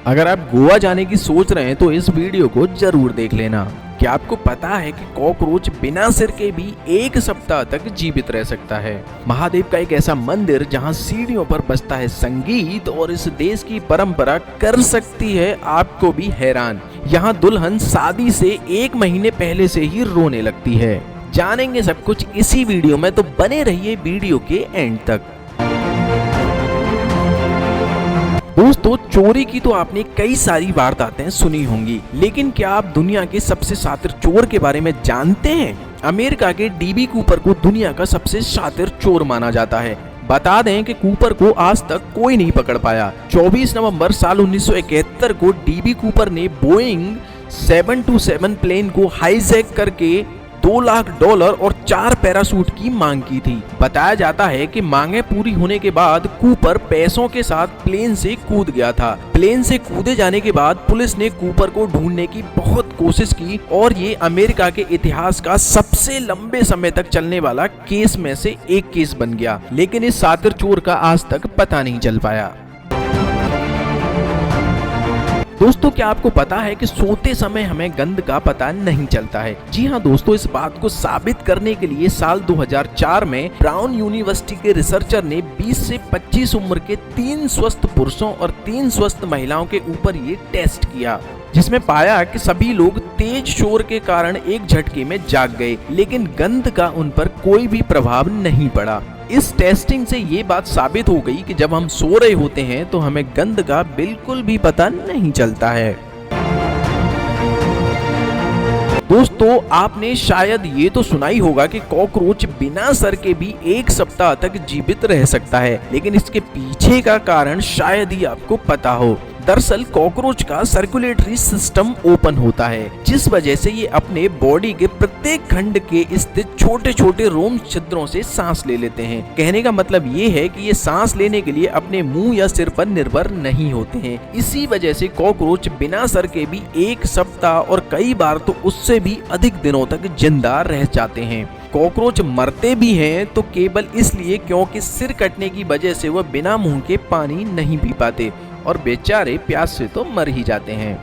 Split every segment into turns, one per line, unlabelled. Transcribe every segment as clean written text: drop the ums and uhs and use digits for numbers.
अगर आप गोवा जाने की सोच रहे हैं तो इस वीडियो को जरूर देख लेना। क्या आपको पता है कि कॉकरोच बिना सिर के भी 1 सप्ताह तक जीवित रह सकता है। महादेव का एक ऐसा मंदिर जहां सीढ़ियों पर बजता है संगीत और इस देश की परंपरा कर सकती है आपको भी हैरान। यहाँ दुल्हन शादी से 1 महीने पहले से ही रोने लगती है। जानेंगे सब कुछ इसी वीडियो में, तो बने रहिए वीडियो के एंड तक। दोस्तों, चोरी की तो आपने कई सारी वारदातें सुनी होंगी, लेकिन क्या आप दुनिया के सबसे शातिर चोर के बारे में जानते हैं? अमेरिका के डीबी कूपर को दुनिया का सबसे शातिर चोर माना जाता है। बता दें कि कूपर को आज तक कोई नहीं पकड़ पाया। 24 नवंबर साल 1971 को डीबी कूपर ने बोइंग 727 प्लेन को हाईजैक करके $2 लाख और 4 पैराशूट की मांग की थी। बताया जाता है कि मांगे पूरी होने के बाद कूपर पैसों के साथ प्लेन से कूद गया था। प्लेन से कूदे जाने के बाद पुलिस ने कूपर को ढूंढने की बहुत कोशिश की और ये अमेरिका के इतिहास का सबसे लंबे समय तक चलने वाला केस में से एक केस बन गया, लेकिन इस शातिर चोर का आज तक पता नहीं चल पाया। दोस्तों, क्या आपको पता है कि सोते समय हमें गंध का पता नहीं चलता है? जी हाँ दोस्तों, इस बात को साबित करने के लिए साल 2004 में ब्राउन यूनिवर्सिटी के रिसर्चर ने 20 से 25 उम्र के 3 स्वस्थ पुरुषों और 3 स्वस्थ महिलाओं के ऊपर ये टेस्ट किया, जिसमें पाया कि सभी लोग तेज शोर के कारण एक झटके में जाग गए, लेकिन गंध का उन पर कोई भी प्रभाव नहीं पड़ा। इस टेस्टिंग से ये बात साबित हो गई कि जब हम सो रहे होते हैं तो हमें गंध का बिल्कुल भी पता नहीं चलता है। दोस्तों, आपने शायद ये तो सुना ही होगा कि कॉकरोच बिना सर के भी 1 सप्ताह तक जीवित रह सकता है, लेकिन इसके पीछे का कारण शायद ही आपको पता हो। दरअसल कॉकरोच का सर्कुलेटरी सिस्टम ओपन होता है, जिस वजह से ये अपने बॉडी के प्रत्येक खंड के स्थित छोटे छोटे रोम छिद्रों से सांस ले लेते हैं। कहने का मतलब ये है कि ये सांस लेने के लिए अपने मुंह या सिर पर निर्भर नहीं होते हैं। इसी वजह से कॉकरोच बिना सर के भी 1 सप्ताह और कई बार तो उससे भी अधिक दिनों तक जिंदा रह जाते हैं। कॉकरोच मरते भी हैं तो केवल इसलिए क्योंकि सिर कटने की वजह से वह बिना मुंह के पानी नहीं पी पाते और बेचारे प्यास से तो मर ही जाते हैं।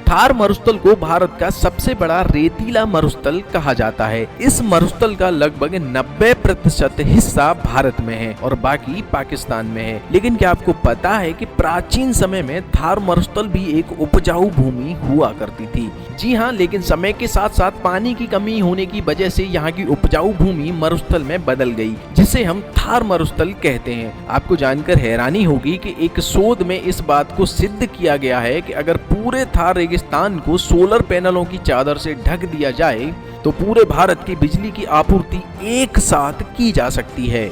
थार मरुस्थल को भारत का सबसे बड़ा रेतीला मरुस्थल कहा जाता है। इस मरुस्थल का लगभग 90% हिस्सा भारत में है और बाकी पाकिस्तान में है। लेकिन क्या आपको पता है कि प्राचीन समय में थार मरुस्थल भी एक उपजाऊ भूमि हुआ करती थी? जी हाँ, लेकिन समय के साथ साथ पानी की कमी होने की वजह से यहाँ की उपजाऊ भूमि मरुस्थल में बदल गई, जिसे हम थार मरुस्थल कहते हैं। आपको जानकर हैरानी होगी कि एक शोध में इस बात को सिद्ध किया गया है कि अगर पूरे थार रेगिस्तान को सोलर पैनलों की चादर से ढक दिया जाए तो पूरे भारत की बिजली की आपूर्ति एक साथ की जा सकती है।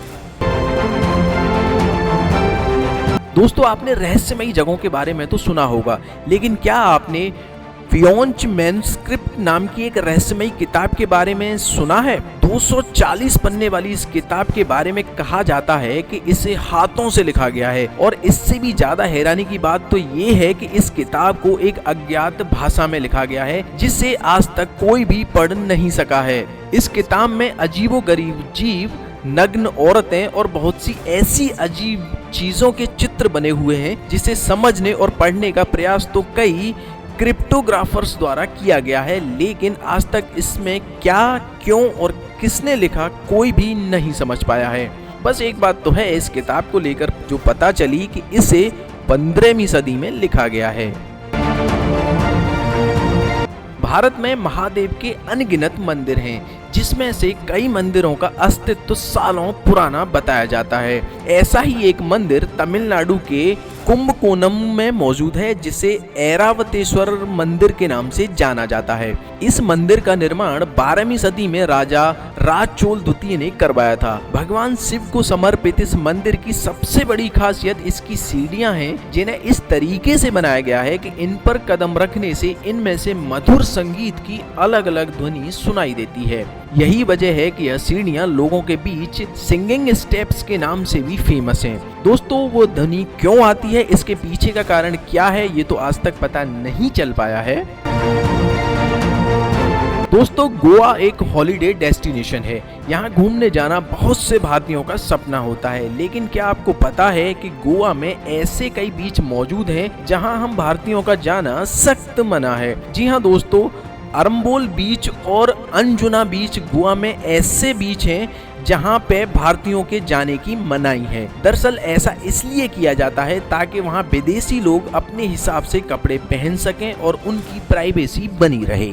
दोस्तों, आपने रहस्यमयी जगहों के बारे में तो सुना होगा, लेकिन क्या आपने फियोंच मैन्युस्क्रिप्ट नाम की एक रहस्यमयी किताब के बारे में सुना है? 240 पन्ने वाली इस किताब के बारे में कहा जाता है कि इसे हाथों से लिखा गया है, और इससे भी ज्यादा हैरानी की बात तो ये है कि इस किताब को एक अज्ञात भाषा में लिखा गया है, जिसे आज तक कोई भी पढ़ नहीं सका है। इस किताब में अजीबोगरीब जीव, नग्न औरतें और बहुत सी ऐसी अजीब चीजों के चित्र बने हुए हैं, जिसे समझने और पढ़ने का प्रयास तो कई क्रिप्टोग्राफर्स द्वारा किया गया है, लेकिन आज तक इसमें क्या, क्यों और किसने लिखा कोई भी नहीं समझ पाया है। बस एक बात तो है इस किताब को लेकर जो पता चली कि इसे 15वीं सदी में लिखा गया है। भारत में महादेव के अनगिनत मंदिर हैं, जिसमें से कई मंदिरों का अस्तित्व सालों पुराना बताया जाता है। ऐसा ही एक मंदिर तमिलनाडु के कुंभकोणम में मौजूद है, जिसे ऐरावतेश्वर मंदिर के नाम से जाना जाता है। इस मंदिर का निर्माण 12वीं सदी में राजा राजचोल द्वितीय ने करवाया था। भगवान शिव को समर्पित इस मंदिर की सबसे बड़ी खासियत इसकी सीढ़ियां हैं, जिन्हें इस तरीके से बनाया गया है कि इन पर कदम रखने से इनमें से मधुर संगीत की अलग अलग ध्वनि सुनाई देती है। यही वजह है कि यह सीढ़ियां लोगों के बीच सिंगिंग स्टेप्स के नाम से भी फेमस हैं। दोस्तों, वो ध्वनि क्यों आती है, इसके पीछे का कारण क्या है, ये तो आज तक पता नहीं चल पाया है। दोस्तों गोवा एक हॉलिडे डेस्टिनेशन है। यहाँ घूमने जाना बहुत से भारतीयों का सपना होता है, लेकिन क्या आपको पता है कि गोवा में ऐसे कई बीच मौजूद हैं जहाँ हम भारतीयों का जाना सख्त मना है। जी हाँ दोस्तों, अरम्बोल बीच और अंजुना बीच गोवा में ऐसे बीच हैं जहां पे भारतीयों के जाने की मनाही है। दरअसल ऐसा इसलिए किया जाता है ताकि वहां विदेशी लोग अपने हिसाब से कपड़े पहन सकें और उनकी प्राइवेसी बनी रहे।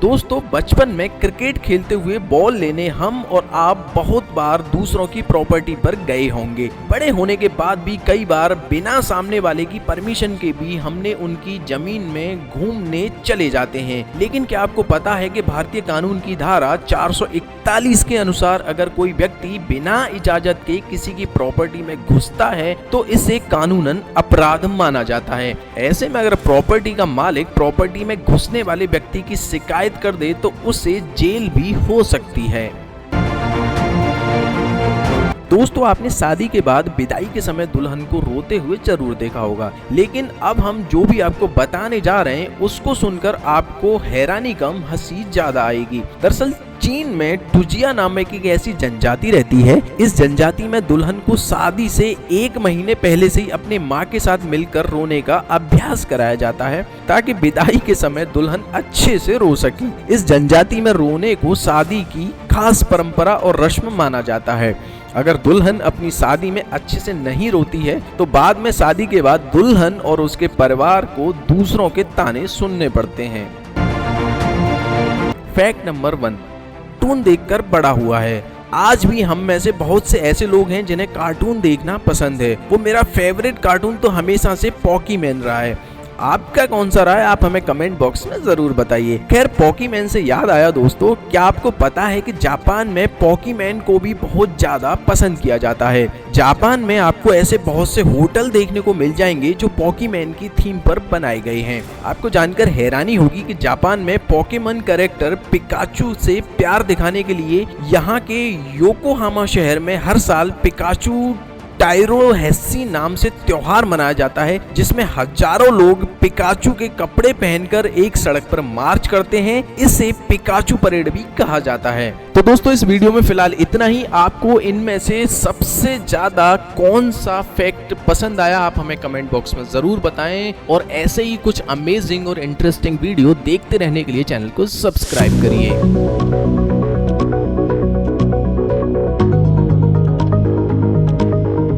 दोस्तों बचपन में क्रिकेट खेलते हुए बॉल लेने हम और आप बहुत बार दूसरों की प्रॉपर्टी पर गए होंगे। बड़े होने के बाद भी कई बार बिना सामने वाले की परमिशन के भी हमने उनकी जमीन में घूमने चले जाते हैं। लेकिन क्या आपको पता है कि भारतीय कानून की धारा 441 के अनुसार अगर कोई व्यक्ति बिना इजाजत के किसी की प्रॉपर्टी में घुसता है तो इसे कानूनन अपराध माना जाता है। ऐसे में अगर प्रॉपर्टी का मालिक प्रॉपर्टी में घुसने वाले व्यक्ति की शिकायत कर दे तो उसे जेल भी हो सकती है। दोस्तों आपने शादी के बाद विदाई के समय दुल्हन को रोते हुए जरूर देखा होगा, लेकिन अब हम जो भी आपको बताने जा रहे हैं उसको सुनकर आपको हैरानी कम हंसी ज्यादा आएगी। दरअसल चीन में टुजिया नामक एक ऐसी जनजाति रहती है। इस जनजाति में दुल्हन को शादी से 1 महीने पहले से ही अपने माँ के साथ मिलकर रोने का अभ्यास कराया जाता है ताकि विदाई के समय दुल्हन अच्छे से रो सके। इस जनजाति में रोने को शादी की खास परंपरा और रस्म माना जाता है। अगर दुल्हन अपनी शादी में अच्छे से नहीं रोती है तो बाद में शादी के बाद दुल्हन और उसके परिवार को दूसरों के ताने सुनने पड़ते हैं। फैक्ट नंबर 1, कार्टून देखकर बड़ा हुआ है। आज भी हम में से बहुत से ऐसे लोग हैं जिन्हें कार्टून देखना पसंद है। वो मेरा फेवरेट कार्टून तो हमेशा से पॉकीमैन रहा है। आपका कौन सा रहा है आप हमें कमेंट बॉक्स में जरूर बताइए। खैर पॉकीमैन से याद आया दोस्तों, क्या आपको पता है कि जापान में पॉकीमैन को भी बहुत ज्यादा पसंद किया जाता है। जापान में आपको ऐसे बहुत से होटल देखने को मिल जाएंगे जो पॉकीमैन की थीम पर बनाए गए हैं। आपको जानकर हैरानी होगी कि जापान में पॉकीमैन कैरेक्टर पिकाचू से प्यार दिखाने के लिए यहाँ के योकोहामा शहर में हर साल पिकाचू टाइरोहेसी नाम से त्योहार मनाया जाता है, जिसमें हजारों लोग पिकाचू के कपड़े पहनकर एक सड़क पर मार्च करते हैं। इसे पिकाचू परेड भी कहा जाता है। तो दोस्तों इस वीडियो में फिलहाल इतना ही। आपको इनमें से सबसे ज्यादा कौन सा फैक्ट पसंद आया आप हमें कमेंट बॉक्स में जरूर बताएं, और ऐसे ही कुछ अमेजिंग और इंटरेस्टिंग वीडियो देखते रहने के लिए चैनल को सब्सक्राइब करिए।